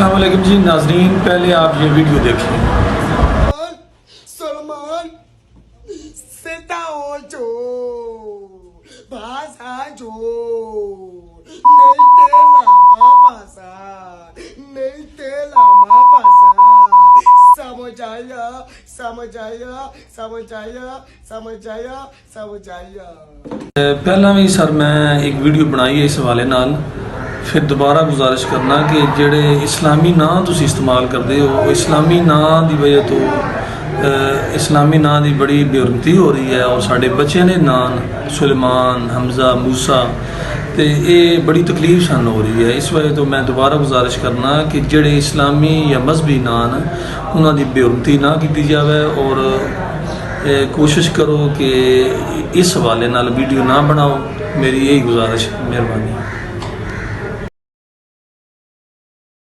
अस्सलामुअलैकुम जी नाजरीन, पहले आप ये वीडियो देखिए। सलमान सेता ओजो भाषा जो नहीं तेला मा भाषा नहीं तेला मा भाषा समझाया समझाया समझाया समझाया समझाया। पहला भी सर मैं एक वीडियो बनाई है इस हवाले नाल, फिर दोबारा गुजारिश करना कि जेड़े इस्लामी नाम तुसी इस्तेमाल करते हो, इस्लामी नाम की वजह तो इस्लामी नाम की बड़ी बेरुमती हो रही है और साढ़े बच्चे ने नाम सुलेमान, हमजा, मूसा, तो ये बड़ी तकलीफ सन हो रही है। इस वजह तो मैं दोबारा गुजारिश करना कि जेड़े इस्लामी या मजहबी नाम उन्होंने बेरुमती ना की जाए और कोशिश करो कि इस हवाले नाल वीडियो ना बनाओ। मेरी यही गुजारिश, मेहरबानी।